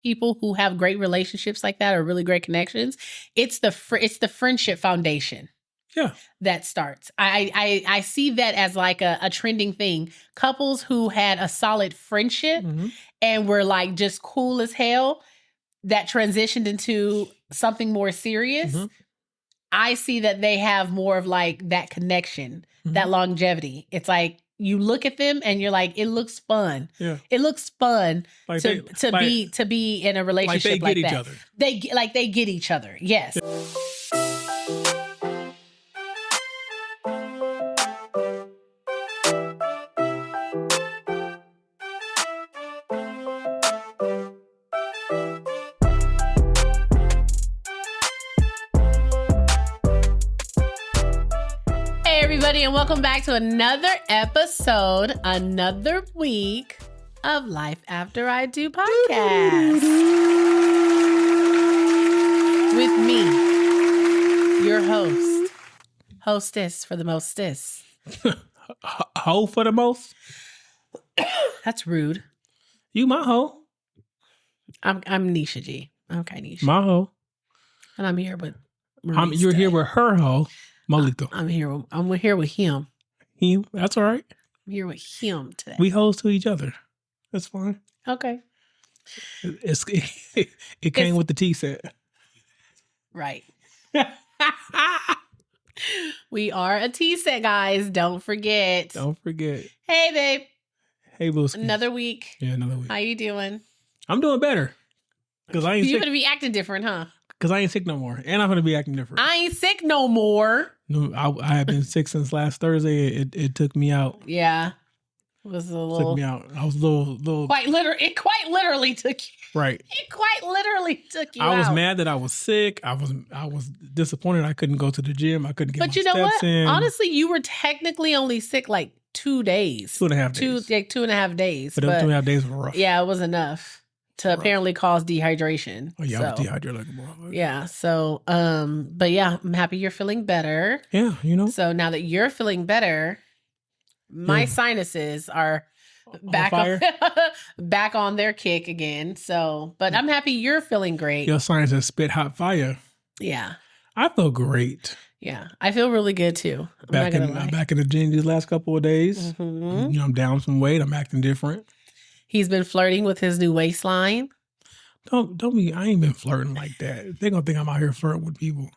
people who have great relationships like that or really great connections, it's the friendship foundation. Yeah. That starts. I see that as like a trending thing. Couples who had a solid friendship and were like just cool as hell that transitioned into something more serious. I see that they have more of like that connection, that longevity. It's like you look at them and you're like, it looks fun. Yeah. It looks fun like to be in a relationship like that. They get each other. Yes. Yeah. And welcome back to another episode, another week of Life After I Do podcast. With me, your hostess for the mostess. Hoe for the most? That's rude. You my hoe. I'm Nisha G. Okay, Nisha. My hoe. And I'm here with You're here with her hoe. Molito. I'm here with him. Him? That's all right. I'm here with him today. We hoes to each other. That's fine. Okay. It came with the tea set. Right. We are a tea set, guys. Don't forget. Hey, babe. Hey, Booski. Another week. Yeah, another week. How you doing? I'm doing better. Because I ain't You're going to be acting different, huh? Because I ain't sick no more. And I'm going to be acting different. I ain't sick no more. No, I have been sick since last Thursday. It took me out. Yeah. It was a little. Took me out. I was a little. It quite literally took you. Right. It quite literally took you out. I was mad that I was sick. I was disappointed I couldn't go to the gym. I couldn't get my steps in. But you know what? Honestly, you were technically only sick like 2 days. 2.5 days. 2.5 days. But those 2.5 days were rough. Yeah, it was enough to apparently cause dehydration. Oh yeah, I was dehydrated like a motherfucker. Yeah. So, but yeah, I'm happy you're feeling better. Yeah, you know. So now that you're feeling better, my sinuses are back on their kick again. So, but I'm happy you're feeling great. Your sinuses spit hot fire. Yeah. I feel great. Yeah, I feel really good too. I'm back in the gym these last couple of days. Mm-hmm. You know, I'm down some weight. I'm acting different. He's been flirting with his new waistline. Don't be. I ain't been flirting like that. They gonna think I'm out here flirting with people.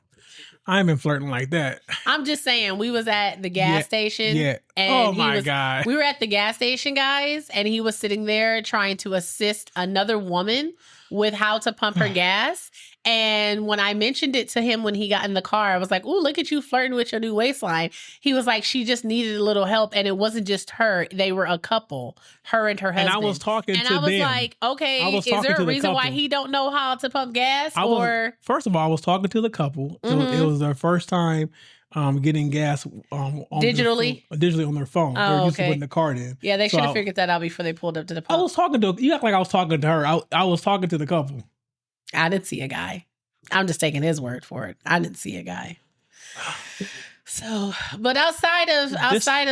I ain't been flirting like that. I'm just saying, we was at the gas station. Yeah. And God. We were at the gas station, guys, and he was sitting there trying to assist another woman with how to pump her gas. And when I mentioned it to him when he got in the car, I was like, "Ooh, look at you flirting with your new waistline." He was like, "She just needed a little help." And it wasn't just her. They were a couple, her and her husband. And I was talking to them. And I was like, okay, is there a reason why he don't know how to pump gas? First of all, I was talking to the couple. It was their first time getting gas digitally on their phone. They're used to putting the card in. Yeah, they should have figured that out before they pulled up to the pump. You act like I was talking to her. I was talking to the couple. I didn't see a guy. I'm just taking his word for it. I didn't see a guy. So, but outside of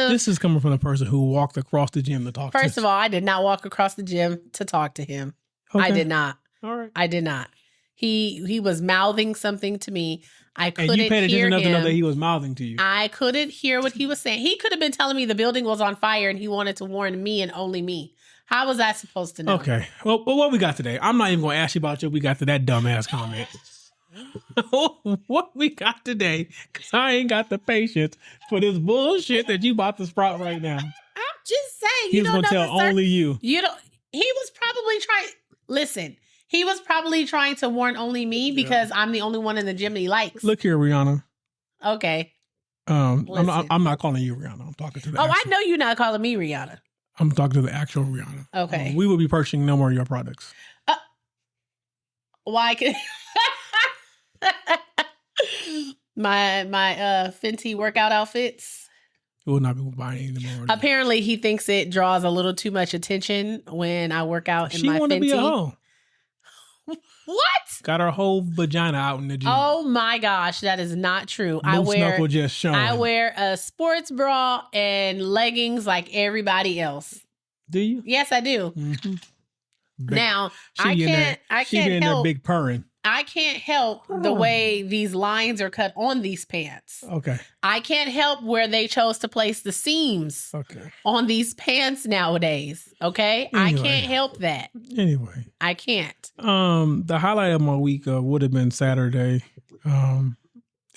this is coming from the person who walked across the gym to talk to him. First of all, I did not walk across the gym to talk to him. Okay. I did not. All right. I did not. He was mouthing something to me. I couldn't hear him. And you paid attention enough to know that he was mouthing to you. I couldn't hear what he was saying. He could have been telling me the building was on fire and he wanted to warn me and only me. How was I supposed to know? Okay. Well, what we got today? I'm not even going to ask you about what we got to that dumbass comment. What we got today? Because I ain't got the patience for this bullshit that you about to sprout right now. I'm just saying. He's going to tell only you. He was probably trying. Listen, he was probably trying to warn only me because I'm the only one in the gym that he likes. Look here, Rihanna. Okay. I'm not calling you Rihanna. I'm talking to the I know you're not calling me Rihanna. I'm talking to the actual Rihanna. Okay. We will be purchasing no more of your products. Why? my Fenty workout outfits. We will not be buying anymore. Apparently, he thinks it draws a little too much attention when I work out in my Fenty. She want to be a hoe. What? Got her whole vagina out in the gym. Oh my gosh, that is not true. Knuckle just showing. I wear a sports bra and leggings like everybody else. Do you? Yes, I do. Mm-hmm. Now, I can't help big purring. I can't help the way these lines are cut on these pants. Okay. I can't help where they chose to place the seams on these pants nowadays. Okay. Anyway, I can't help that. Anyway. I can't. The highlight of my week would have been Saturday.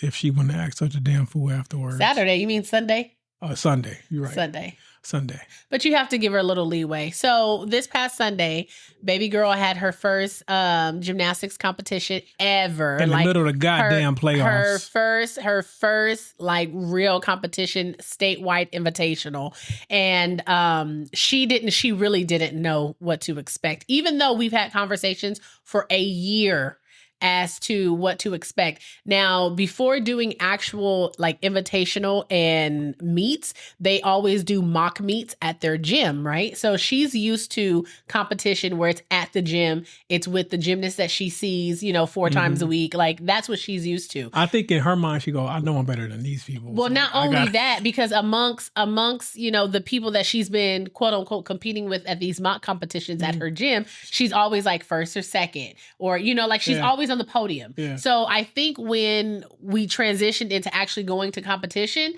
If she wouldn't act such a damn fool afterwards. Saturday? You mean Sunday? Sunday. You're right. Sunday. But you have to give her a little leeway. So this past Sunday, baby girl had her first gymnastics competition ever. In the middle of the goddamn playoffs. Her first like real competition, statewide invitational. And she really didn't know what to expect. Even though we've had conversations for a year as to what to expect. Now, before doing actual like invitational and meets, they always do mock meets at their gym, right? So she's used to competition where it's at the gym. It's with the gymnast that she sees, 4 times a week. Like that's what she's used to. I think in her mind, she go, I know I'm better than these people. Well, so not only that, because amongst, the people that she's been quote unquote competing with at these mock competitions at her gym, she's always like first or second, or, she's always on the podium. Yeah. So I think when we transitioned into actually going to competition,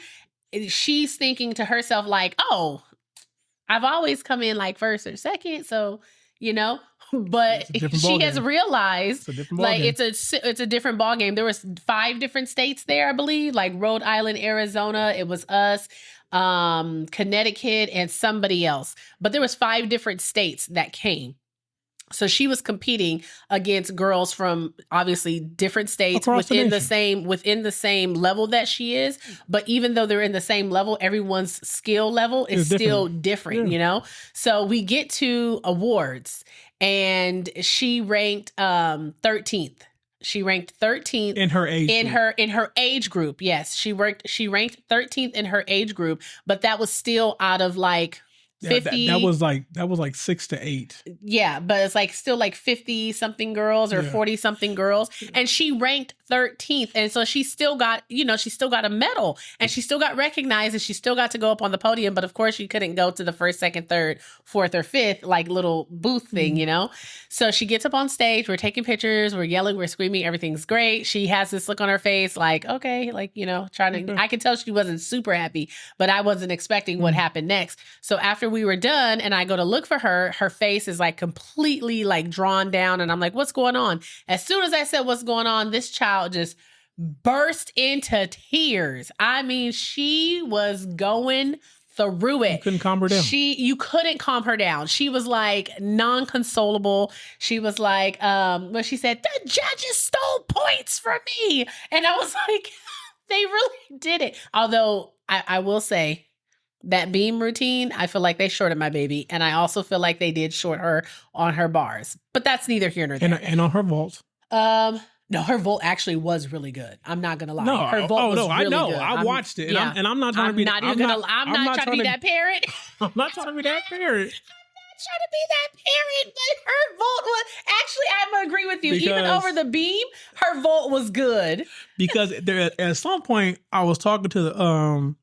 she's thinking to herself like, oh, I've always come in like first or second. So, but she has realized like it's a different ball game. There was 5 different states there, I believe, like Rhode Island, Arizona. It was us, Connecticut, and somebody else. But there was 5 different states that came. So she was competing against girls from obviously different states within the same level that she is. But even though they're in the same level, everyone's skill level is still different, So we get to awards and she ranked 13th. She ranked 13th in her age in her age group. Yes, she ranked 13th in her age group, but that was still out of like 50. That was like 6 to 8. Yeah, but it's like still like 50 something girls or 40 something girls, and she ranked 13th, and so she still got a medal, and she still got recognized, and she still got to go up on the podium. But of course, she couldn't go to the first, second, third, fourth, or fifth like little booth thing, So she gets up on stage. We're taking pictures. We're yelling. We're screaming. Everything's great. She has this look on her face, like okay, like trying to. I could tell she wasn't super happy, but I wasn't expecting what happened next. So after we were done and I go to look for her face is like completely like drawn down, and I'm like, what's going on? As soon as I said what's going on, this child just burst into tears. I mean, she was going through it. You couldn't calm her down. You couldn't calm her down. She was like non-consolable. She was like, when she said, the judges stole points from me. And I was like, they really did it. Although I will say, that beam routine, I feel like they shorted my baby. And I also feel like they did short her on her bars. But that's neither here nor there. And on her vault. No, her vault actually was really good. I'm not going to lie. No, her vault was really I know. good. I watched it. And I'm not trying to be I'm not trying to be that parent. I'm not trying to be that parent. Trying to be that parent, but her vault was actually, I'm gonna agree with you. Even over the beam, her vault was good. Because there, at some point, I was talking to the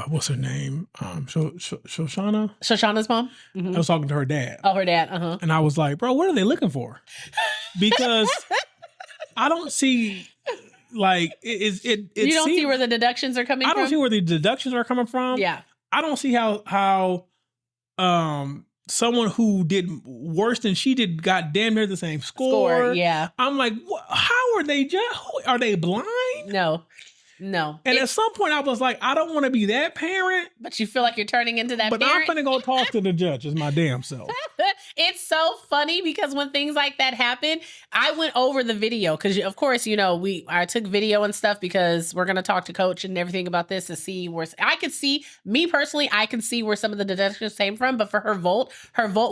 what's her name? Shoshana? Shoshana's mom? Mm-hmm. I was talking to her dad. Oh, her dad. Uh-huh. And I was like, bro, what are they looking for? Because I don't see like it you don't see where the deductions are coming from? I don't see where the deductions are coming from. Yeah. I don't see how someone who did worse than she did got damn near the same score. Yeah. I'm like, how are they are they blind? No. And at some point I was like, I don't want to be that parent. But you feel like you're turning into that parent? But I'm going to go talk to the judges my damn self. It's so funny because when things like that happen, I went over the video because, of course, I took video and stuff because we're going to talk to coach and everything about this to see where I could see, me personally, I can see where some of the deductions came from. But for her vault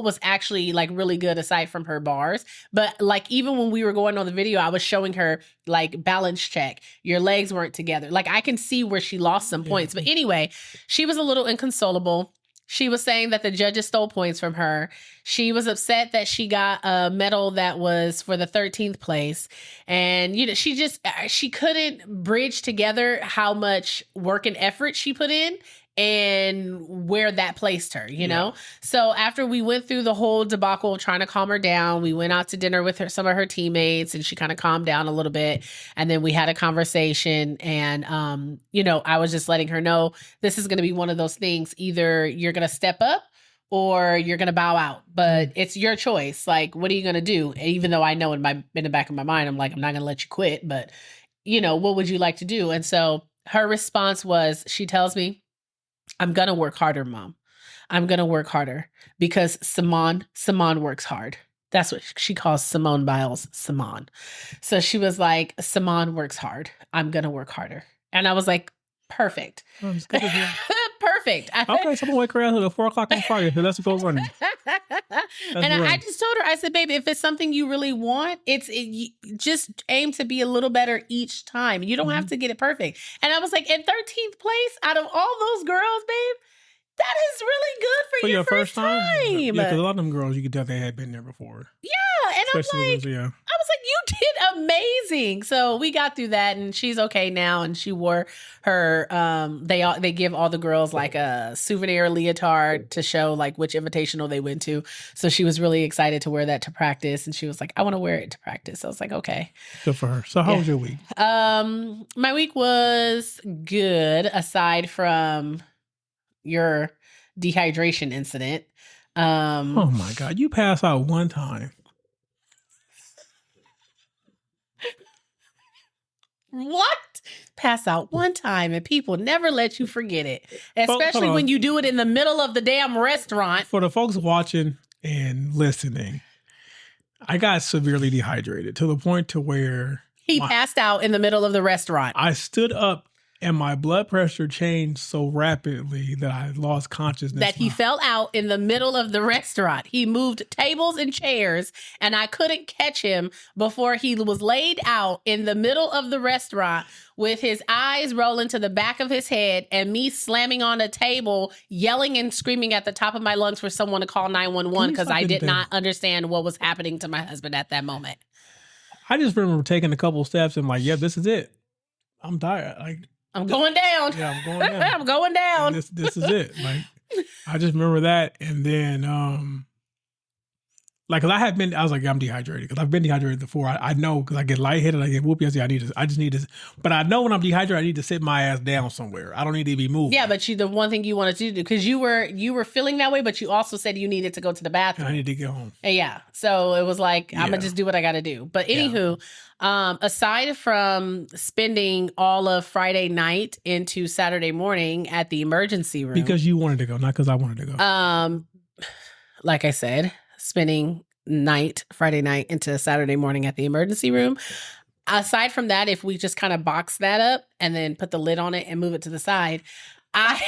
was actually like really good aside from her bars. But like even when we were going on the video, I was showing her like balance check. Your legs weren't together. Like I can see where she lost some points. But anyway, she was a little inconsolable. She was saying that the judges stole points from her. She was upset that she got a medal that was for the 13th place. And, she couldn't bridge together how much work and effort she put in and where that placed her, you know? So after we went through the whole debacle trying to calm her down, we went out to dinner with some of her teammates, and she kind of calmed down a little bit. And then we had a conversation, and, you know, I was just letting her know this is going to be one of those things. Either you're going to step up or you're going to bow out, but it's your choice. Like, what are you going to do? Even though I know in the back of my mind, I'm like, I'm not going to let you quit, but you know, what would you like to do? And so her response was, she tells me, I'm going to work harder, Mom. I'm going to work harder because Simone works hard. That's what she calls Simone Biles, Simone. So she was like, Simone works hard. I'm going to work harder. And I was like, perfect. Perfect. Okay, so I'm going to wake her up at 4 o'clock on Friday. So let's go running. I just told her, I said, baby, if it's something you really want, just aim to be a little better each time. You don't have to get it perfect. And I was like, in 13th place out of all those girls, babe, that is really good for your first time. Yeah, because a lot of them girls, you could tell they had been there before. Yeah, and especially I was like, you did amazing. So we got through that, and she's okay now. And she wore her. They give all the girls like a souvenir leotard to show like which invitational they went to. So she was really excited to wear that to practice, and she was like, I want to wear it to practice. I was like, okay, good for her. So how was your week? My week was good, aside from your dehydration incident. Oh my God, you passed out one time. What? Pass out one time, and people never let you forget it, especially when you do it in the middle of the damn restaurant. For the folks watching and listening, I got severely dehydrated to the point to where he passed out in the middle of the restaurant. I stood up, and my blood pressure changed so rapidly that I lost consciousness. That he fell out in the middle of the restaurant. He moved tables and chairs, and I couldn't catch him before he was laid out in the middle of the restaurant with his eyes rolling to the back of his head and me slamming on a table, yelling and screaming at the top of my lungs for someone to call 911 because I did not understand what was happening to my husband at that moment. I just remember taking a couple steps and like, yeah, this is it. I'm tired. Like, I'm going down. Yeah, I'm going down. I'm going down. This is it. Like, I just remember that. And then, like, cause I was like, I'm dehydrated. Cause I've been dehydrated before. I know, cause I get lightheaded. I get whoopy. I just need to, but I know when I'm dehydrated, I need to sit my ass down somewhere. I don't need to be moving. Yeah, but the one thing you wanted to do, cause you were feeling that way, but you also said you needed to go to the bathroom. I need to get home. Yeah. So it was like, I'm gonna just do what I got to do. But anywho, aside from spending all of Friday night into Saturday morning at the emergency room. Because you wanted to go, not because I wanted to go. Like I said, spending Friday night into Saturday morning at the emergency room. Aside from that, if we just kind of box that up and then put the lid on it and move it to the side, I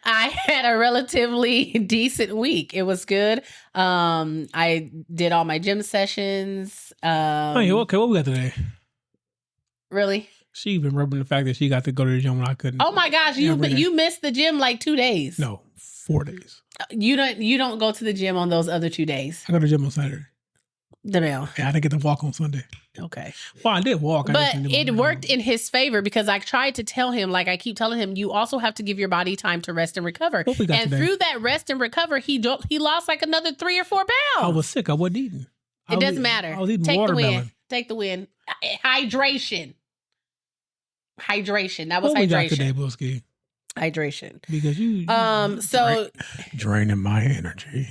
had a relatively decent week. It was good. I did all my gym sessions. Okay, what we got today? Really? She been rubbing the fact that she got to go to the gym when I couldn't. Oh my gosh, you missed the gym like 2 days. No, 4 days. You don't go to the gym on those other 2 days. I go to the gym on Saturday. The mail. Yeah, I didn't get to walk on Sunday. Okay. Well, I did walk. But it worked in his favor because I tried to tell him, like I keep telling him, you also have to give your body time to rest and recover. And today? Through that rest and recover, he lost like another 3 or 4 pounds. I was sick. I wasn't eating. It doesn't matter. I was eating watermelon. Take the win. Hydration. That was what hydration. We got today, Bilski? Hydration. Because you draining my energy.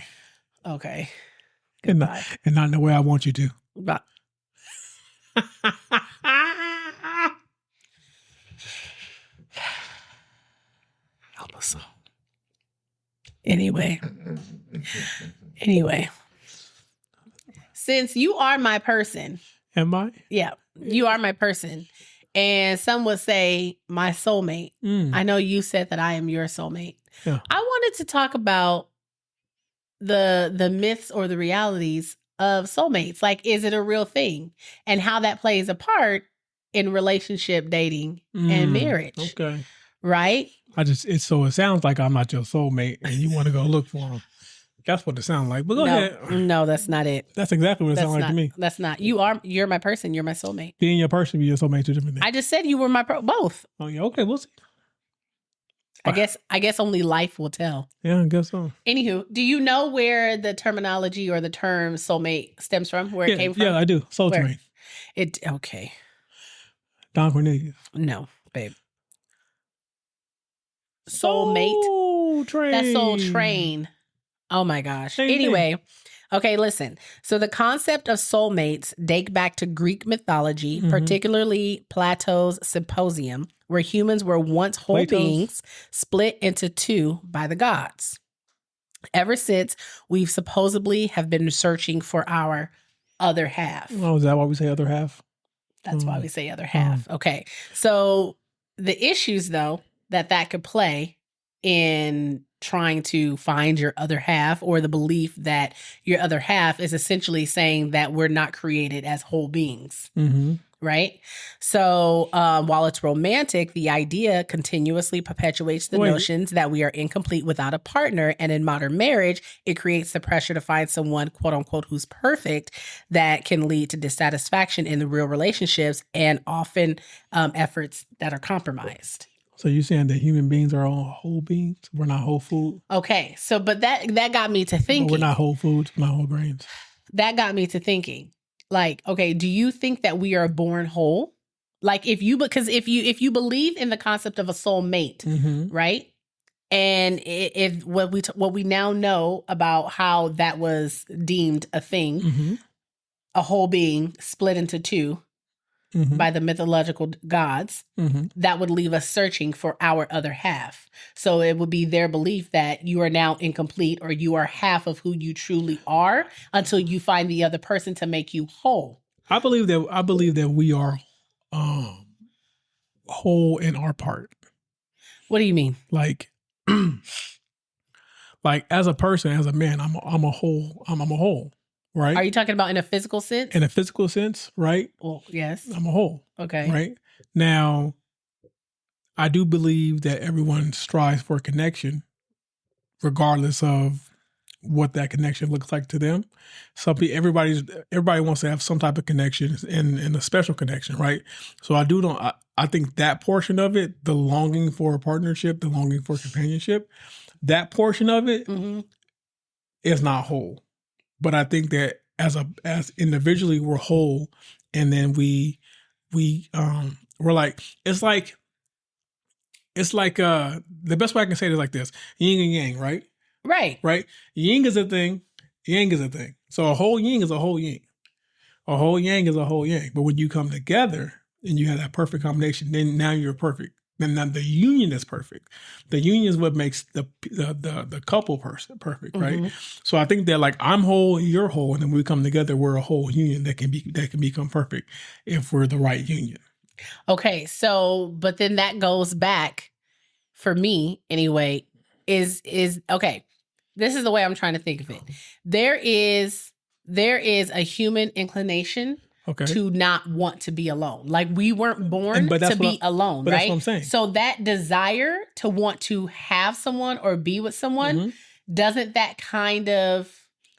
Okay. And not in the way I want you to. But help us all. Anyway. Since you are my person. Am I? Yeah. You are my person. And some would say my soulmate. I know you said that I am your soulmate. Yeah. I wanted to talk about the myths or the realities of soulmates. Like, is it a real thing? And how that plays a part in relationship, dating, and marriage. Okay. Right? It sounds like I'm not your soulmate and you want to go look for him. That's what it sounds like. But go ahead. No, that's not it. That's exactly what it sounds like to me. That's not. You're my person. You're my soulmate. Being your person, being your soulmate, two different things. I just said you were my both. Oh, yeah. Okay, we'll see. I guess only life will tell. Yeah, I guess so. Anywho, do you know where the terminology or the term soulmate stems from? Where it came from? Yeah, I do. Soul Where? Train. Okay. Don Cornelius. No, babe. Soulmate. Soul Train. That's Soul Train. Oh my gosh. Same Anyway, thing. okay, listen. So the concept of soulmates date back to Greek mythology, particularly Plato's Symposium, where humans were once whole beings split into two by the gods. Ever since, we've supposedly have been searching for our other half. Oh, is that why we say other half? That's why we say other half. Okay. So the issues, though, that could play in trying to find your other half, or the belief that your other half is essentially saying that we're not created as whole beings. Right? So while it's romantic, the idea continuously perpetuates the notions that we are incomplete without a partner. And in modern marriage, it creates the pressure to find someone, quote unquote, who's perfect, that can lead to dissatisfaction in the real relationships and often efforts that are compromised. So you're saying that human beings are all whole beings? We're not whole food? Okay. So, but that got me to thinking. But we're not whole foods, we're not whole grains. That got me to thinking. Like, okay, do you think that we are born whole? Like, because if you believe in the concept of a soulmate, right? And if what we now know about how that was deemed a thing, a whole being split into two by the mythological gods, that would leave us searching for our other half. So it would be their belief that you are now incomplete, or you are half of who you truly are, until you find the other person to make you whole. I believe that we are whole in our part. What do you mean? Like as a person, as a man, I'm a whole. I'm a whole. Right? Are you talking about in a physical sense? In a physical sense, right? Well, yes. I'm a whole. Okay. Right? Now, I do believe that everyone strives for a connection, regardless of what that connection looks like to them. Everybody wants to have some type of connection and a special connection, right? So I think that portion of it, the longing for a partnership, the longing for companionship, that portion of it is not whole. But I think that as individually we're whole, and then we're like, it's like the best way I can say it is like this: yin and yang, right? Right. Yin is a thing, yang is a thing. So a whole yin is a whole yin. A whole yang is a whole yang. But when you come together and you have that perfect combination, then now you're perfect. Then now the union is perfect. The union is what makes the couple person perfect, right? So I think that, like, I'm whole, you're whole, and then we come together, we're a whole union that can become perfect if we're the right union. Okay, so but then that goes back, for me anyway, is okay. This is the way I'm trying to think of it. There is a human inclination to not want to be alone. Like, we weren't born to be alone, right? That's what I'm saying. So that desire to want to have someone or be with someone, doesn't that kind of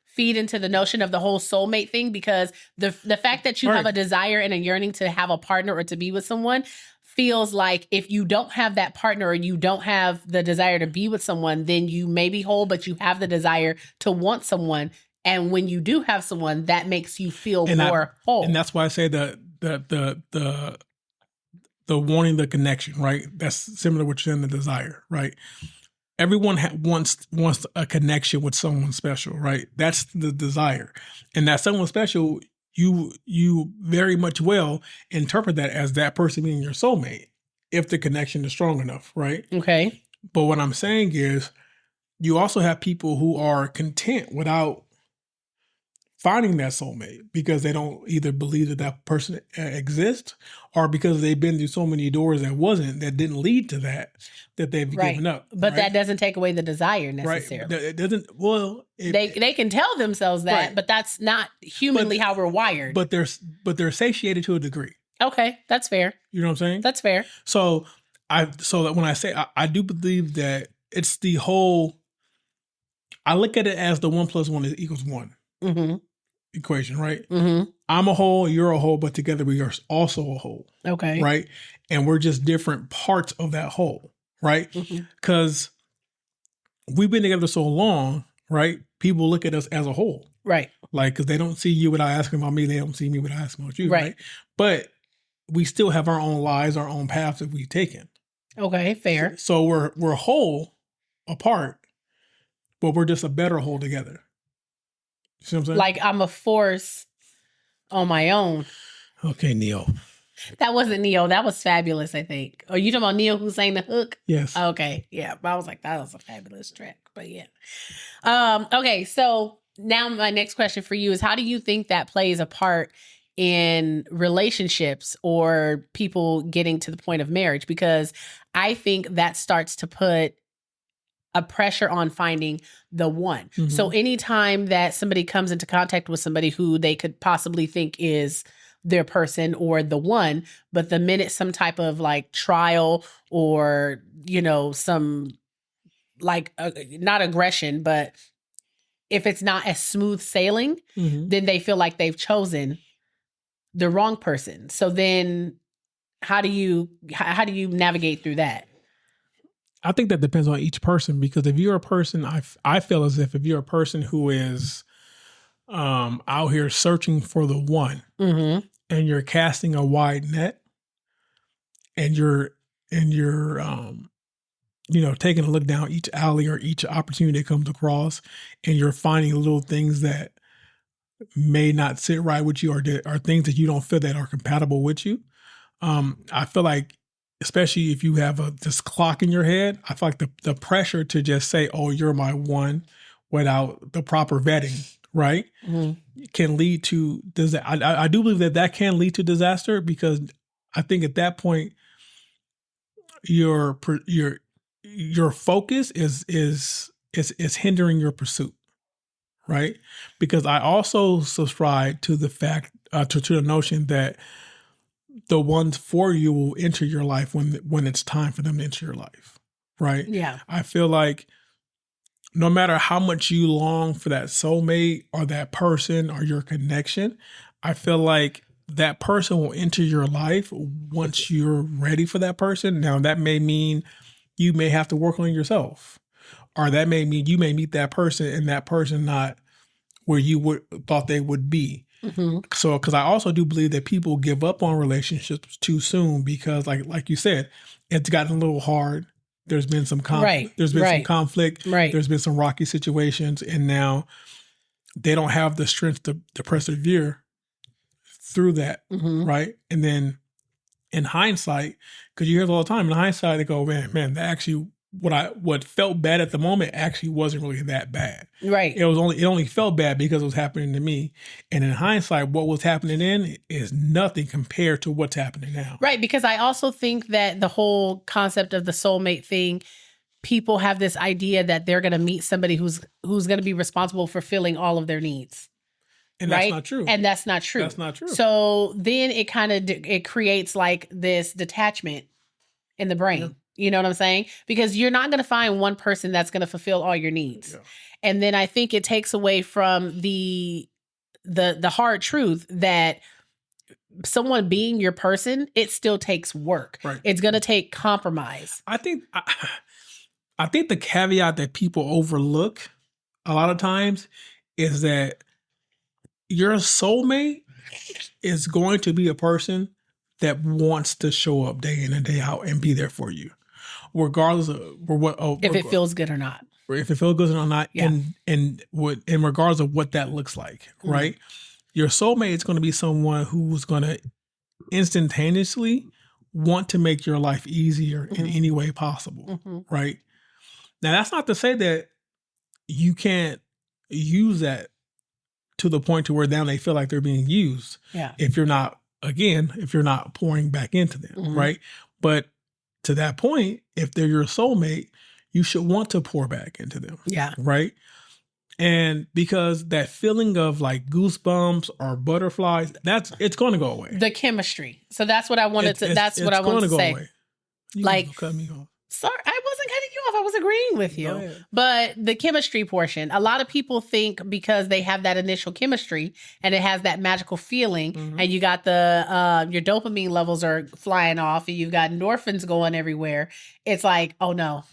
feed into the notion of the whole soulmate thing? Because the fact that you have a desire and a yearning to have a partner or to be with someone feels like, if you don't have that partner or you don't have the desire to be with someone, then you may be whole, but you have the desire to want someone. And when you do have someone, that makes you feel more whole. And that's why I say the wanting the connection, right? That's similar to what you're saying, the desire, right? Everyone wants a connection with someone special, right? That's the desire. And that someone special, you very much well interpret that as that person being your soulmate, if the connection is strong enough, right? Okay. But what I'm saying is, you also have people who are content without finding that soulmate, because they don't either believe that person exists, or because they've been through so many doors that didn't lead to that they've given up. But that doesn't take away the desire necessarily. Right. It doesn't. Well, they can tell themselves that, but that's not humanly how we're wired. But they're satiated to a degree. Okay, that's fair. You know what I'm saying? That's fair. So that when I say I do believe that it's the whole. I look at it as the 1 + 1 = 1 equation, right? I'm a whole, you're a whole, but together we are also a whole. Okay. Right? And we're just different parts of that whole, right? Because we've been together so long, right? People look at us as a whole. Right. Like, because they don't see you without asking about me. They don't see me without asking about you, Right. right? But we still have our own lives, our own paths that we've taken. Okay, fair. So we're whole apart, but we're just a better whole together. You see what I'm saying? Like I'm a force on my own. Okay, Neo. That wasn't Neo. That was Fabulous, I think. Oh, you talking about Neo who sang the hook? Yes. Okay. Yeah. But I was like, that was a fabulous track. But yeah. Okay. So now my next question for you is, how do you think that plays a part in relationships or people getting to the point of marriage? Because I think that starts to put a pressure on finding the one. Mhm. So anytime that somebody comes into contact with somebody who they could possibly think is their person or the one, but the minute some type of like trial or, you know, some like not aggression, but if it's not as smooth sailing, then they feel like they've chosen the wrong person. So then how do you navigate through that? I think that depends on each person, because if you're a person, I feel as if you're a person who is out here searching for the one, and you're casting a wide net, and you're you know, taking a look down each alley or each opportunity that comes across, and you're finding little things that may not sit right with you, or things that you don't feel that are compatible with you. I feel like, especially if you have this clock in your head, I feel like the pressure to just say, oh, you're my one, without the proper vetting, right, can lead to disaster. I do believe that can lead to disaster, because I think at that point, your focus is hindering your pursuit, right? Because I also subscribe to the fact, to the notion that the ones for you will enter your life when it's time for them to enter your life, right? Yeah. I feel like no matter how much you long for that soulmate or that person or your connection, I feel like that person will enter your life once you're ready for that person. Now, that may mean you may have to work on yourself, or that may mean you may meet that person and that person not where you thought they would be. So, because I also do believe that people give up on relationships too soon, because like you said, it's gotten a little hard. There's been some conflict. There's been some conflict. There's been some rocky situations, and now they don't have the strength to persevere through that, right? And then in hindsight, because you hear it all the time, in hindsight, they go, man, that actually, what felt bad at the moment actually wasn't really that bad. Right. It only felt bad because it was happening to me. And in hindsight, what was happening then is nothing compared to what's happening now. Right. Because I also think that the whole concept of the soulmate thing, people have this idea that they're going to meet somebody who's going to be responsible for filling all of their needs. And that's not true. And that's not true. That's not true. So then it kind of, it creates like this detachment in the brain. Yeah. You know what I'm saying? Because you're not going to find one person that's going to fulfill all your needs. Yeah. And then I think it takes away from the hard truth that someone being your person, it still takes work. Right. It's going to take compromise. I think the caveat that people overlook a lot of times is that your soulmate is going to be a person that wants to show up day in and day out and be there for you, regardless of if it feels good or not. If it feels good or not, yeah. and in regards of what that looks like, right? Your soulmate is going to be someone who's going to instantaneously want to make your life easier in any way possible, right? Now, that's not to say that you can't use that to the point to where now they feel like they're being used. Yeah. If you're not pouring back into them, right? But to that point, if they're your soulmate, you should want to pour back into them. Yeah. Right. And because that feeling of like goosebumps or butterflies, it's going to go away. The chemistry. So that's what I wanted to say. Away. You like, cut me off. Sorry, I wasn't cutting you off. I was agreeing with you. But the chemistry portion, a lot of people think because they have that initial chemistry and it has that magical feeling, and you got the your dopamine levels are flying off, and you've got endorphins going everywhere. It's like, oh no,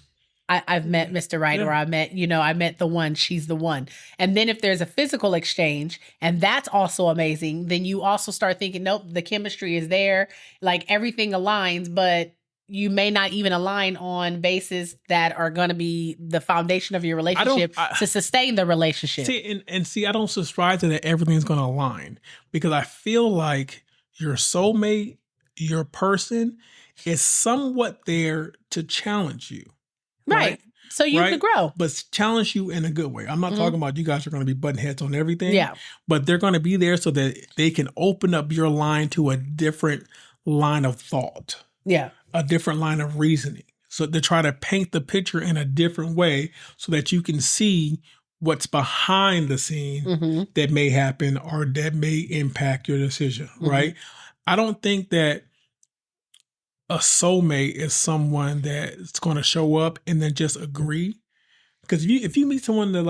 I've met Mr. Right, or I met the one, she's the one. And then if there's a physical exchange, and that's also amazing, then you also start thinking, nope, the chemistry is there, like everything aligns, but you may not even align on bases that are going to be the foundation of your relationship to sustain the relationship. See, I don't subscribe to that everything's going to align, because I feel like your soulmate, your person, is somewhat there to challenge you. Right. So you could grow. But challenge you in a good way. I'm not talking about you guys are going to be button heads on everything. Yeah. But they're going to be there so that they can open up your line to a different line of thought. Yeah. A different line of reasoning. So they try to paint the picture in a different way so that you can see what's behind the scene that may happen or that may impact your decision, right? I don't think that a soulmate is someone that's going to show up and then just agree. Because if you meet someone that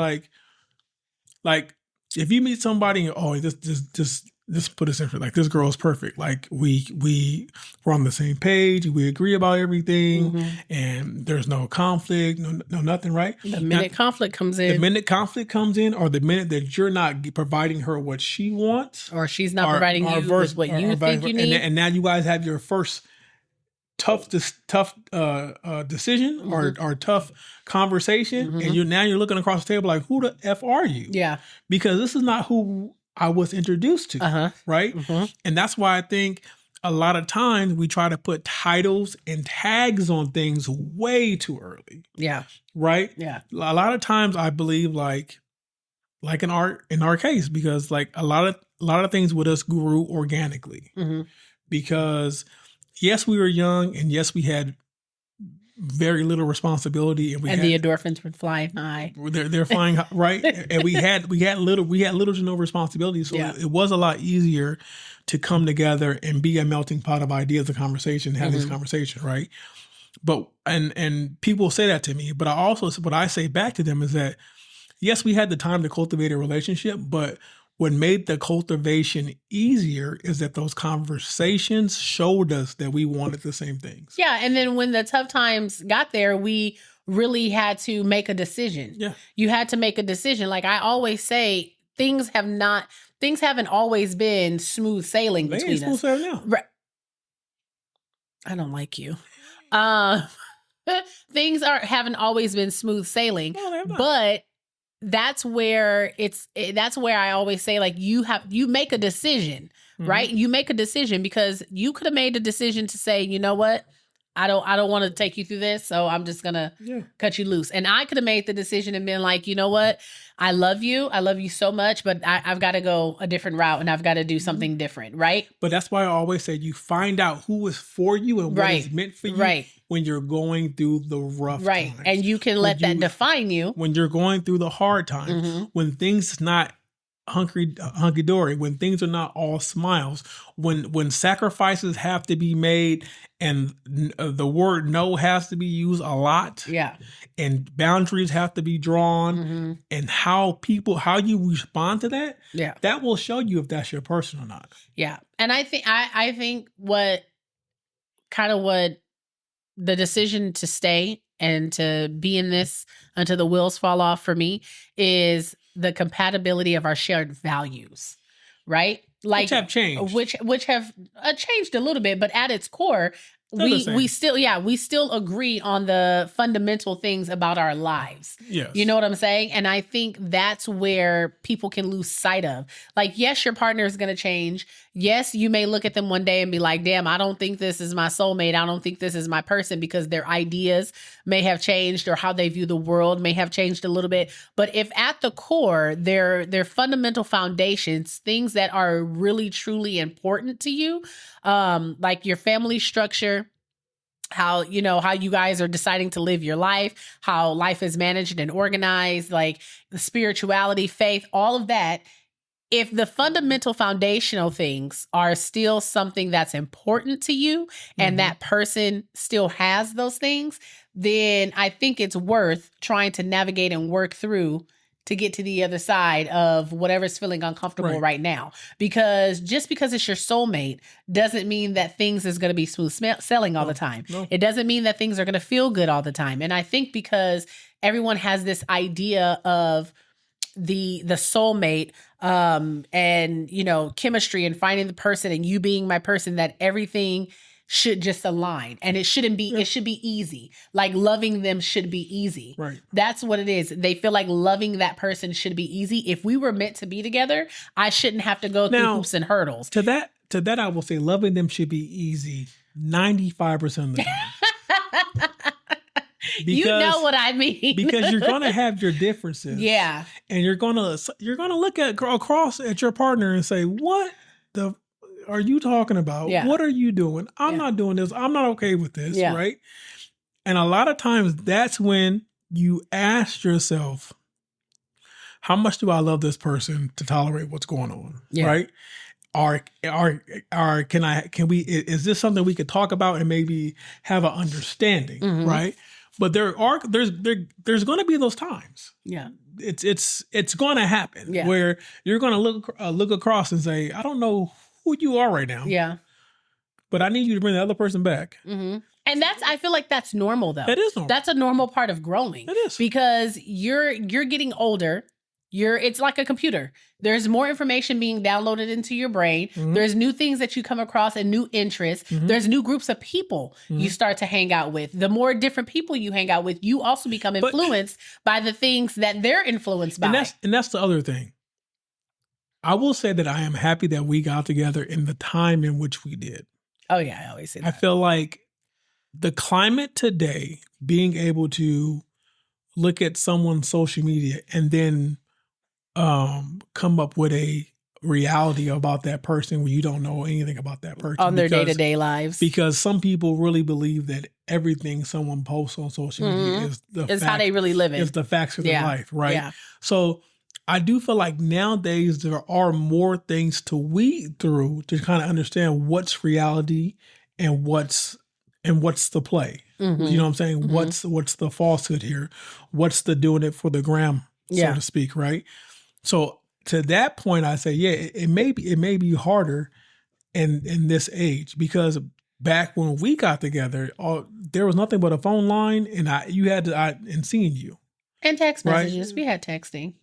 like if you meet somebody and just put us in for, like, this girl is perfect. Like we're on the same page. We agree about everything, and there's no conflict, no nothing. Right. The minute conflict comes in, or the minute that you're not providing her what she wants, or she's not providing you with what you think you need, and now you guys have your first tough decision or tough conversation, and you're looking across the table like, who the F are you? Yeah, because this is not who I was introduced to, right? And that's why I think a lot of times we try to put titles and tags on things way too early. Yeah, right. Yeah, a lot of times I believe like in our case, because like a lot of things with us grew organically, because yes, we were young, and yes, we had very little responsibility, and the endorphins were flying high. They're flying high, right? And we had little to no responsibility, so it was a lot easier to come together and be a melting pot of ideas, a conversation, have this conversation, right? But and people say that to me, but what I say back to them is that yes, we had the time to cultivate a relationship, but what made the cultivation easier is that those conversations showed us that we wanted the same things. Yeah. And then when the tough times got there, we really had to make a decision. Yeah. You had to make a decision. Like I always say, things haven't always been smooth sailing between us. Smooth sailing now. Right. I don't like you. Things haven't always been smooth sailing, but that's where I always say, like, you make a decision, right? You make a decision, because you could have made a decision to say, you know what? I don't want to take you through this, so I'm just going to cut you loose. And I could have made the decision and been like, you know what? I love you so much, but I've got to go a different route, and I've got to do something different, right? But that's why I always say you find out who is for you and what is meant for you when you're going through the rough times. And you can let that define you. When you're going through the hard times, when things not hunky-dory, when things are not all smiles, when sacrifices have to be made, and the word no has to be used a lot, and boundaries have to be drawn, and how you respond to that, that will show you if that's your person or not. Yeah. And I think what the decision to stay and to be in this until the wheels fall off for me is the compatibility of our shared values, right? Like, which have changed. Which have changed a little bit, but at its core, we still agree on the fundamental things about our lives. Yes. You know what I'm saying? And I think that's where people can lose sight of. Like, yes, your partner is going to change. Yes, you may look at them one day and be like, damn, I don't think this is my soulmate. I don't think this is my person, because their ideas may have changed, or how they view the world may have changed a little bit. But if at the core, their fundamental foundations, things that are really, truly important to you, like your family structure, how you guys are deciding to live your life, how life is managed and organized, like the spirituality, faith, all of that. if the fundamental foundational things are still something that's important to you and that person still has those things, then I think it's worth trying to navigate and work through to get to the other side of whatever's feeling uncomfortable right now. Because just because it's your soulmate doesn't mean that things is going to be smooth sailing all the time. No. It doesn't mean that things are going to feel good all the time. And I think because everyone has this idea of the soulmate and, you know, chemistry and finding the person and you being my person, that everything should just align, and it shouldn't be, it should be easy. Like loving them should be easy. Right. That's what it is. They feel like loving that person should be easy. If we were meant to be together, I shouldn't have to go through hoops and hurdles. To that, I will say loving them should be easy 95% of the time. Because, you know what I mean. Because you're gonna have your differences. Yeah. And you're gonna look at across at your partner and say, what the are you talking about? Yeah. What are you doing? I'm not doing this. I'm not okay with this. Yeah. Right. And a lot of times that's when you ask yourself, how much do I love this person to tolerate what's going on? Yeah. Right. Can we, is this something we could talk about and maybe have an understanding? Right. But there's going to be those times. Yeah. It's going to happen where you're going to look across and say, I don't know who you are right now. Yeah. But I need you to bring the other person back. And I feel like that's normal though. That is normal. That's a normal part of growing. It is. Because you're getting older. It's like a computer. There's more information being downloaded into your brain. There's new things that you come across and new interests. There's new groups of people you start to hang out with. The more different people you hang out with, you also become influenced by the things that they're influenced by. And that's the other thing. I will say that I am happy that we got together in the time in which we did. Oh yeah, I always say that. I feel like the climate today, being able to look at someone's social media and then come up with a reality about that person when you don't know anything about that person. On their day-to-day lives. Because some people really believe that everything someone posts on social media is how they really live it. Is the facts of their life, right? Yeah. So I do feel like nowadays there are more things to weed through to kind of understand what's reality and what's the play. You know what I'm saying? What's the falsehood here? What's the doing it for the gram, so to speak, right? So to that point, I say, it may be harder in this age, because back when we got together, there was nothing but a phone line, and seeing you and text messages. Right? We had texting.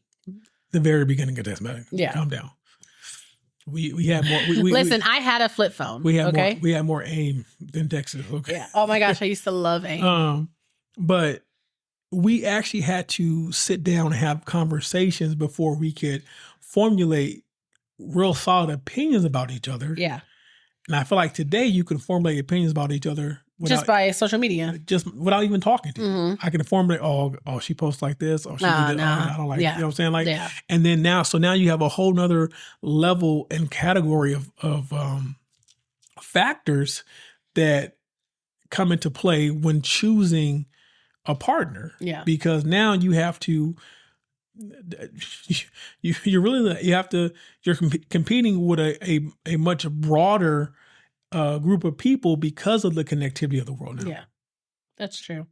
The very beginning of text messaging. Yeah, calm down. We had more. Listen, I had a flip phone. We had more AIM than Texas. Okay. Yeah. Oh my gosh, I used to love AIM. But we actually had to sit down and have conversations before we could formulate real solid opinions about each other. Yeah. And I feel like today you can formulate opinions about each other just by social media, just without even talking to you. I can formulate, oh, she posts like this, or she did this. I don't like, you know what I'm saying? Like, and then now you have a whole nother level and category of factors that come into play when choosing a partner. Yeah. Because now you have to, you're competing with a much broader group of people because of the connectivity of the world now. Yeah, that's true.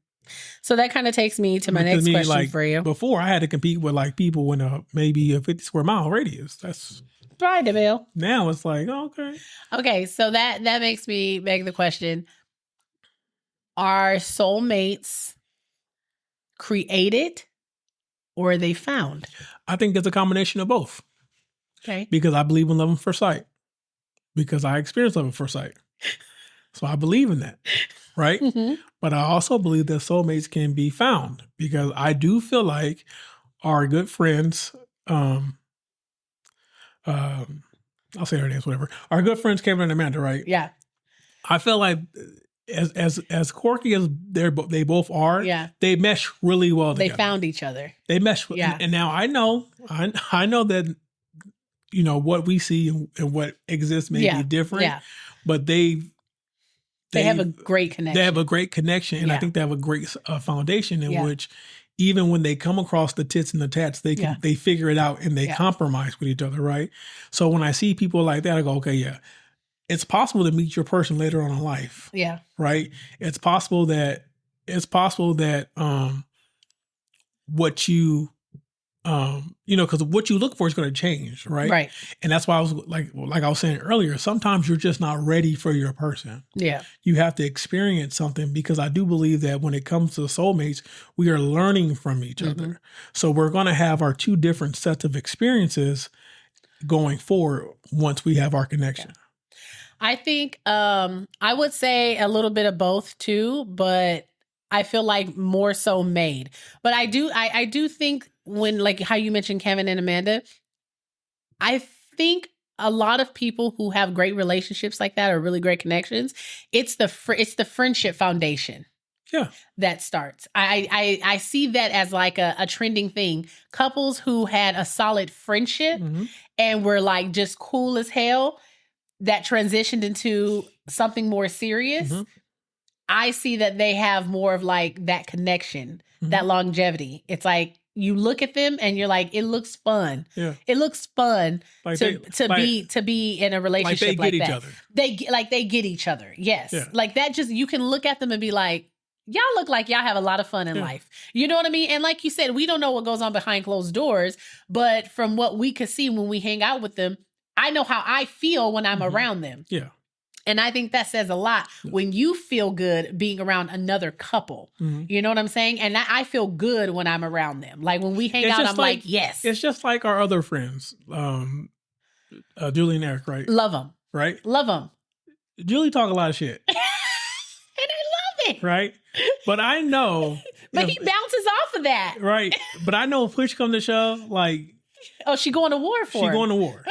So that kind of takes me to my next question for you. Before, I had to compete with people in maybe a 50 square mile radius. That's right, DeVille. Now it's like, okay, so that makes me beg the question: are soulmates created or are they found? I think it's a combination of both. Okay, because I believe in love at first sight. Because I experienced love at first sight. So I believe in that, right? But I also believe that soulmates can be found, because I do feel like our good friends, I'll say their names, whatever. Our good friends, Kevin and Amanda, right? Yeah. I feel like as quirky as they both are, they mesh really well together. They found each other. They mesh. And now I know that, what we see and what exists may be different, but they have a great connection. They have a great connection, and I think they have a great foundation in which even when they come across the tits and the tats, they figure it out and they compromise with each other, right? So when I see people like that, I go, okay, yeah, it's possible to meet your person later on in life. Yeah. Right. It's possible that what you because what you look for is going to change, right? Right. And that's why I was like I was saying earlier, sometimes you're just not ready for your person. Yeah. You have to experience something, because I do believe that when it comes to soulmates, we are learning from each other. So we're going to have our two different sets of experiences going forward once we have our connection. Yeah. I think I would say a little bit of both too, but I feel like more so made. But I do think, when, like how you mentioned Kevin and Amanda, I think a lot of people who have great relationships like that, or really great connections, it's the friendship foundation. Yeah. That starts. I see that as like a trending thing. Couples who had a solid friendship and were like just cool as hell, that transitioned into something more serious. I see that they have more of like that connection, that longevity. It's like you look at them and you're like, it looks fun. Yeah. It looks fun like to be in a relationship like they get that. each other. They get each other. Yes. Yeah. Like that, just, you can look at them and be like, y'all look like y'all have a lot of fun in life. You know what I mean? And like you said, we don't know what goes on behind closed doors, but from what we could see when we hang out with them, I know how I feel when I'm around them. Yeah. And I think that says a lot when you feel good being around another couple. You know what I'm saying? And I feel good when I'm around them. Like when we hang out, I'm like, yes. It's just like our other friends, Julie and Eric, right? Love them. Right? Love them. Julie talk a lot of shit. And I love it. Right? But I know. But he bounces off of that. Right. But I know if push come to shove, like. Oh, she going to war for She going to war.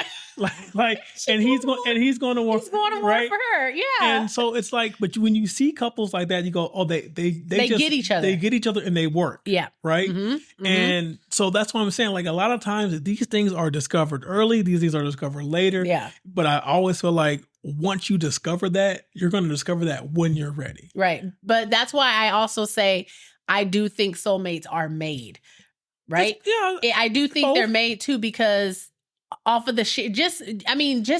Like, and he's going to war. He's going to war for her. Yeah. And so it's like, but when you see couples like that, you go, oh, they just get each other. They get each other and they work. Yeah. Right. And so that's what I'm saying. Like, a lot of times these things are discovered early. These things are discovered later. Yeah. But I always feel like once you discover that, you're going to discover that when you're ready. Right. But that's why I also say I do think soulmates are made. Right. Yeah. I do think they're made too, because off of the just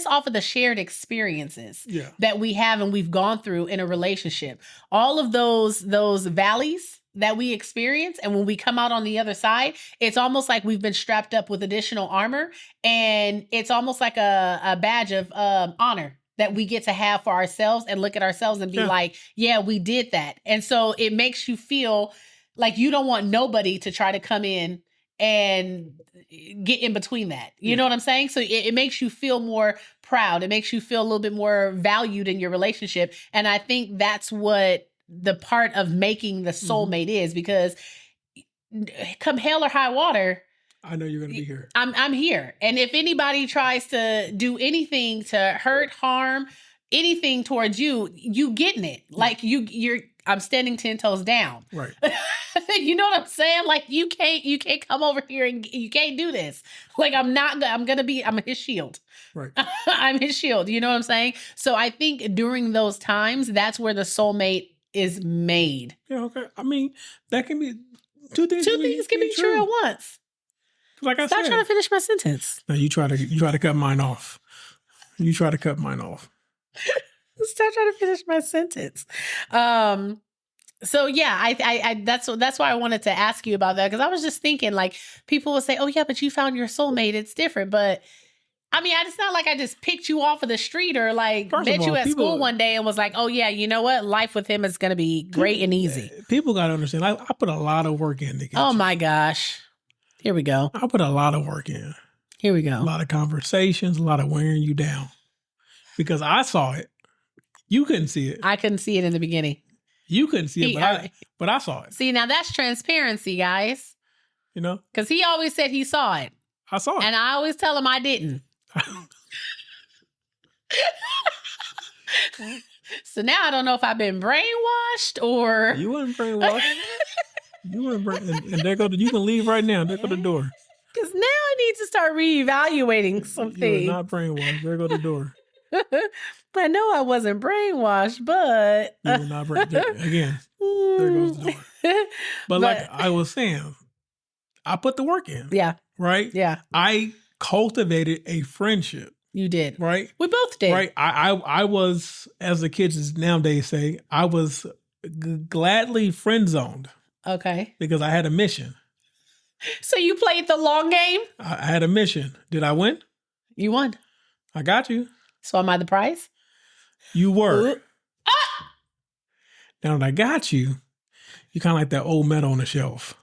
off of the shared experiences that we have and we've gone through in a relationship, all of those valleys that we experience, and when we come out on the other side, it's almost like we've been strapped up with additional armor, and it's almost like a badge of honor that we get to have for ourselves and look at ourselves and be like, yeah, we did that. And so it makes you feel like you don't want nobody to try to come in and get in between that. You know what I'm saying? So it makes you feel more proud. It makes you feel a little bit more valued in your relationship. And I think that's what the part of making the soulmate is, because come hell or high water, I know you're going to be here. I'm here. And if anybody tries to do anything to hurt, harm, anything towards you, you getting it. Like I'm standing 10 toes down. Right. You know what I'm saying? Like you can't come over here and you can't do this. Like I'm his shield. Right. I'm his shield. You know what I'm saying? So I think during those times, that's where the soulmate is made. Yeah. Okay. I mean, that can be two things. Two things can be true at once. Like I Stop said, trying to finish my sentence. No, you try to cut mine off. Stop trying to finish my sentence. So yeah, I that's why I wanted to ask you about that, because I was just thinking, like, people will say, "Oh yeah, but you found your soulmate. It's different." But I mean, it's not like I just picked you off of the street or like met you at school one day and was like, "Oh yeah, you know what? Life with him is going to be great and easy." People got to understand. I put a lot of work in to get Oh you. my gosh, here we go. I put a lot of work in. Here we go. A lot of conversations, a lot of wearing you down, because I saw it. You couldn't see it. I couldn't see it in the beginning. You couldn't see it, but I saw it. See, now that's transparency, guys. You know? Because he always said he saw it. I saw it. And I always tell him I didn't. So now I don't know if I've been brainwashed or... You weren't brainwashed. And there go you can leave right now. There go the door. Because now I need to start reevaluating some things. You're not brainwashed. There go the door. I know I wasn't brainwashed, but You will not break. Again, there goes the door. But like I was saying, I put the work in. Yeah. Right? Yeah. I cultivated a friendship. You did. Right? We both did. Right? I was, as the kids nowadays say, I was gladly friend zoned. Okay. Because I had a mission. So you played the long game? I had a mission. Did I win? You won. I got you. So am I the prize? You were. Ooh. Ah! Now that I got you, you kind of like that old metal on the shelf.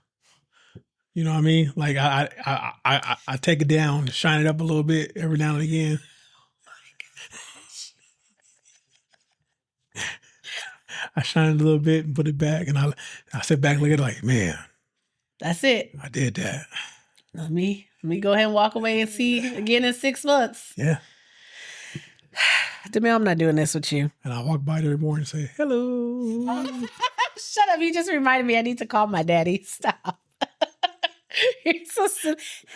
You know what I mean? Like I take it down, shine it up a little bit every now and again. Oh my gosh. I shine it a little bit and put it back, and I sit back and look at it like, man. That's it. I did that. Let me go ahead and walk away and see again in 6 months. Yeah. Demille, I'm not doing this with you. And I walk by there every morning and say, hello. Shut up. You just reminded me I need to call my daddy. Stop.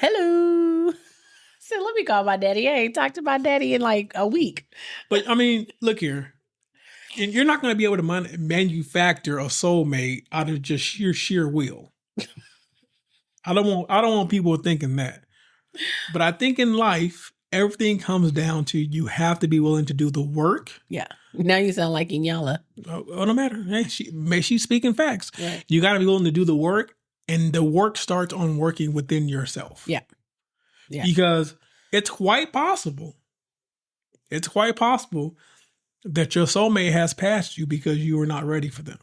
Hello. So let me call my daddy. I ain't talked to my daddy in like a week. But I mean, look here. And you're not going to be able to manufacture a soulmate out of just sheer will. I don't want people thinking that. But I think in life, everything comes down to you have to be willing to do the work. Yeah. Now you sound like Inyala. Oh, no matter. Hey, she's speaking facts. Right. You got to be willing to do the work, and the work starts on working within yourself. Yeah. Yeah. Because it's quite possible. It's quite possible that your soulmate has passed you because you were not ready for them.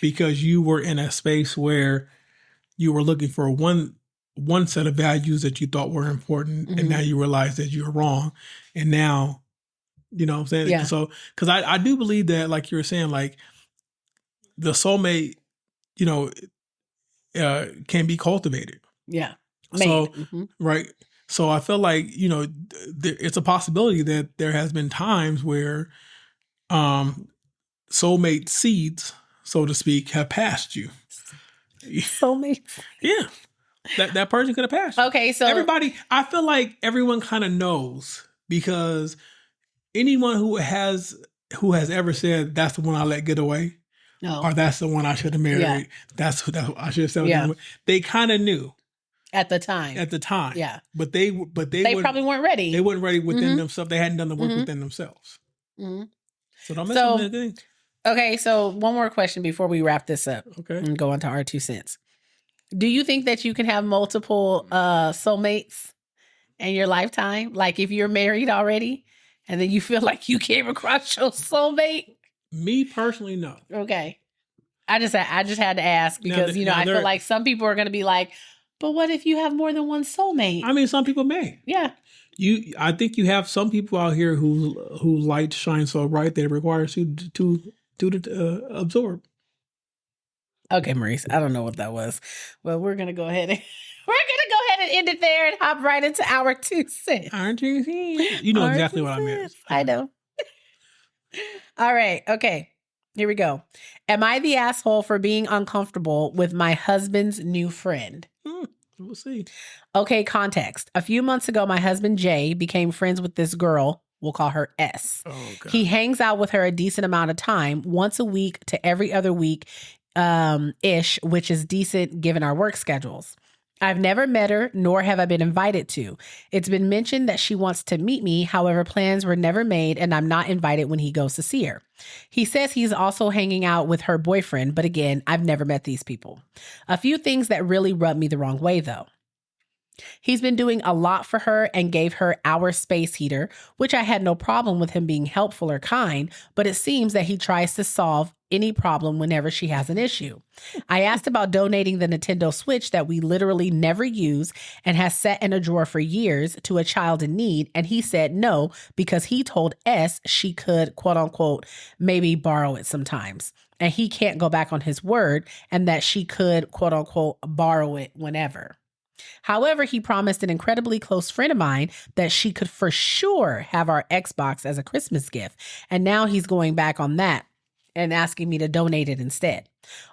Because you were in a space where you were looking for one set of values that you thought were important, and now you realize that you're wrong. And now, you know what I'm saying? Yeah. So, because I do believe that, like you were saying, like the soulmate, you know, can be cultivated. Yeah. So, right. So I feel like, you know, it's a possibility that there has been times where soulmate seeds, so to speak, have passed you. Soulmates. Yeah. That person could have passed you. Okay, so everybody, I feel like everyone kind of knows, because anyone who has ever said that's the one I let get away, or that's the one I should have married, that's who I should have said, they kind of knew at the time. Yeah. But they probably weren't ready. They weren't ready within themselves. They hadn't done the work within themselves. So don't mess with anything. Okay, so one more question before we wrap this up. Okay. And go on to our 2 cents. Do you think that you can have multiple soulmates in your lifetime? Like if you're married already and then you feel like you came across your soulmate? Me personally, no. Okay. I just had to ask because, I feel like some people are going to be like, but what if you have more than one soulmate? I mean, some people may. Yeah. I think you have some people out here who light shines so bright that it requires you to absorb. Okay, Maurice, I don't know what that was. Well, we're gonna go ahead and end it there and hop right into our 2 cents. Our 2 cents. You know exactly what I meant. I know. All right. Okay. Here we go. Am I the asshole for being uncomfortable with my husband's new friend? We'll see. Okay, context. A few months ago, my husband, Jay, became friends with this girl. We'll call her S. Oh, God. He hangs out with her a decent amount of time, once a week to every other week ish, which is decent given our work schedules. I've never met her, nor have I been invited to. It's been mentioned that she wants to meet me. However, plans were never made, and I'm not invited when he goes to see her. He says he's also hanging out with her boyfriend, but again, I've never met these people. A few things that really rub me the wrong way, though. He's been doing a lot for her and gave her our space heater, which I had no problem with him being helpful or kind, but it seems that he tries to solve any problem whenever she has an issue. I asked about donating the Nintendo Switch that we literally never use and has sat in a drawer for years to a child in need, and he said no because he told S she could, quote unquote, maybe borrow it sometimes, and he can't go back on his word, and that she could, quote unquote, borrow it whenever. However, he promised an incredibly close friend of mine that she could for sure have our Xbox as a Christmas gift. And now he's going back on that. and asking me to donate it instead.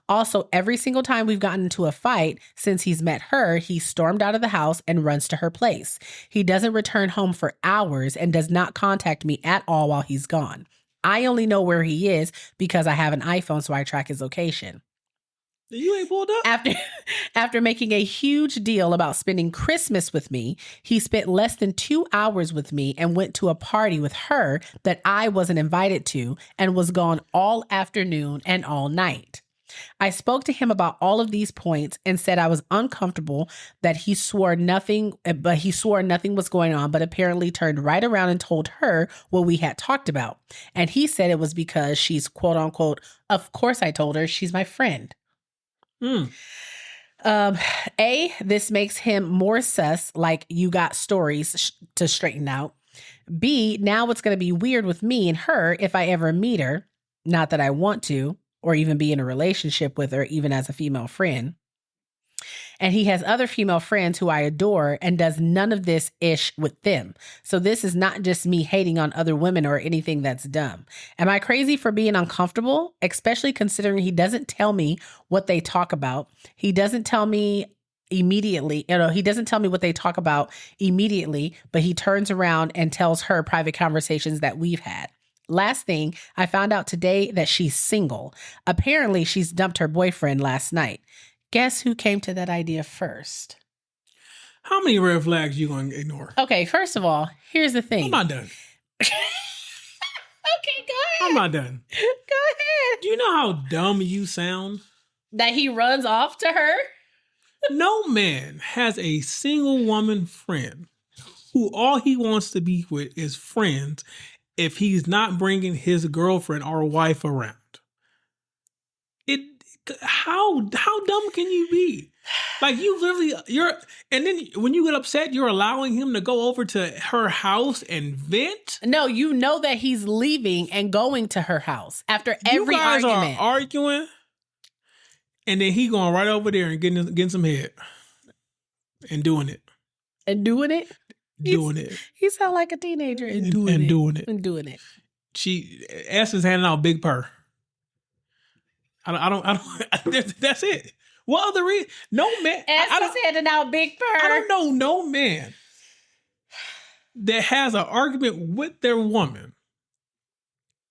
Also, every single time we've gotten into a fight since he's met her, he stormed out of the house and runs to her place. He doesn't return home for hours and does not contact me at all while he's gone. I only know where he is because I have an iPhone, so I track his location. You ain't pulled up? After making a huge deal about spending Christmas with me, he spent less than 2 hours with me and went to a party with her that I wasn't invited to and was gone all afternoon and all night. I spoke to him about all of these points and said I was uncomfortable, that he swore nothing was going on, but apparently turned right around and told her what we had talked about. And he said it was because she's quote unquote, of course I told her, she's my friend. This makes him more sus, like you got stories to straighten out. B, now it's going to be weird with me and her if I ever meet her. Not that I want to, or even be in a relationship with her, even as a female friend. And he has other female friends who I adore and does none of this ish with them. So this is not just me hating on other women or anything that's dumb. Am I crazy for being uncomfortable? Especially considering he doesn't tell me what they talk about. He doesn't tell me immediately, he doesn't tell me what they talk about immediately, but he turns around and tells her private conversations that we've had. Last thing, I found out today that she's single. Apparently, she's dumped her boyfriend last night. Guess who came to that idea first? How many red flags you going to ignore? Okay, first of all, here's the thing. I'm not done. Okay, go ahead. I'm not done. Go ahead. Do you know how dumb you sound? That he runs off to her? No man has a single woman friend who all he wants to be with is friends if he's not bringing his girlfriend or wife around. How dumb can you be? Like and then when you get upset, you're allowing him to go over to her house and vent? No, you know that he's leaving and going to her house after every you guys argument. Are arguing, and then he going right over there and getting some head and doing it. And doing it? Doing it. He sound like a teenager and doing it. S is handing out big purr. I don't. That's it. What other reason? No man. S is handing out big purr. I don't know no man that has an argument with their woman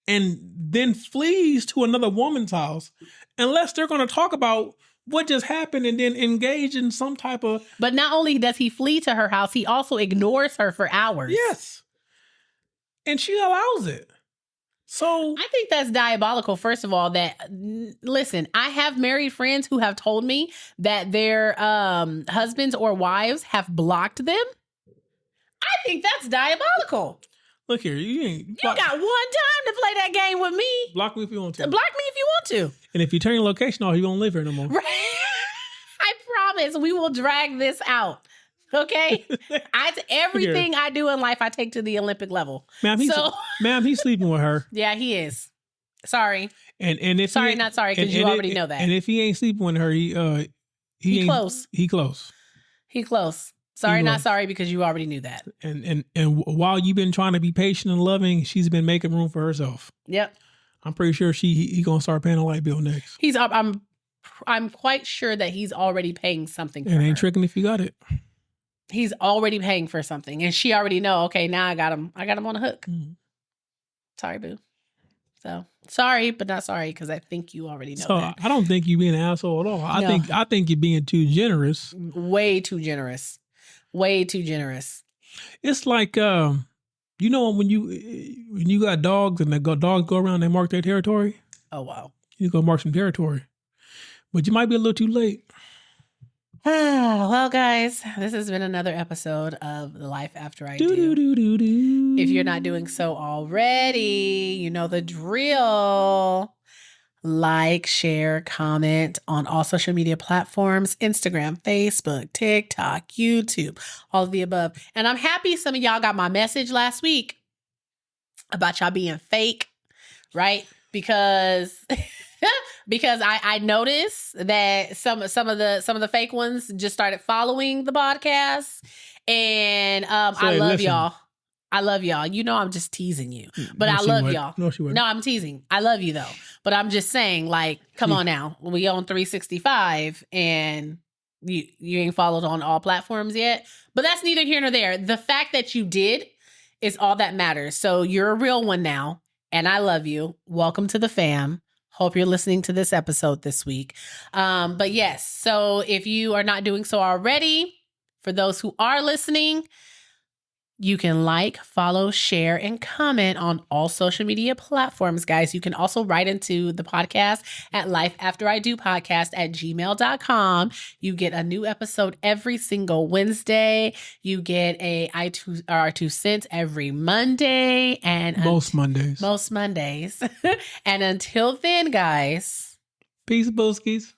and then flees to another woman's house unless they're going to talk about what just happened and then engage in some type of... But not only does he flee to her house, he also ignores her for hours. Yes. And she allows it. So I think that's diabolical, first of all, listen, I have married friends who have told me that their husbands or wives have blocked them. I think that's diabolical. Look here, you got one time to play that game with me. Block me if you want to. Block me if you want to. And if you turn your location off, you won't live here no more. Right. I promise we will drag this out. Okay? Everything I do in life, I take to the Olympic level. Ma'am, he's sleeping with her. Yeah, he is. Sorry. And if sorry, not sorry, because you already know that. And if he ain't sleeping with her, he close. He close. He close. Sorry, not sorry, because you already knew that. And while you've been trying to be patient and loving, she's been making room for herself. Yep. I'm pretty sure he gonna start paying a light bill next. I'm quite sure that he's already paying something for her. It ain't her. tricking if you got it. He's already paying for something, and she already know. Okay, now I got him on a hook. Sorry, boo. So sorry, but not sorry, because I think you already know. So that. I don't think you being an asshole at all. I think you're being too generous. Way too generous. Way too generous. It's like when you got dogs and the dogs go around, they mark their territory. Oh wow! You go mark some territory, but you might be a little too late. Well, guys, this has been another episode of The Life After I Do. If you're not doing so already, you know the drill. Like, share, comment on all social media platforms, Instagram, Facebook, TikTok, YouTube, all of the above. And I'm happy some of y'all got my message last week about y'all being fake, right? Because I noticed that some of the fake ones just started following the podcast, and I love y'all. I love y'all. You know I'm just teasing you. But No, I she love wouldn't. y'all. No, she wouldn't. No, I'm teasing. I love you though. But I'm just saying, like, come on now. We on 365 and you ain't followed on all platforms yet. But that's neither here nor there. The fact that you did is all that matters. So you're a real one now. And I love you. Welcome to the fam. Hope you're listening to this episode this week. But yes, so if you are not doing so already, for those who are listening, you can like, follow, share, and comment on all social media platforms, guys. You can also write into the podcast at lifeafteridopodcast@gmail.com. You get a new episode every single Wednesday. You get our 2 cents every Monday. And Most Mondays. Most Mondays. And until then, guys. Peace, Booskies.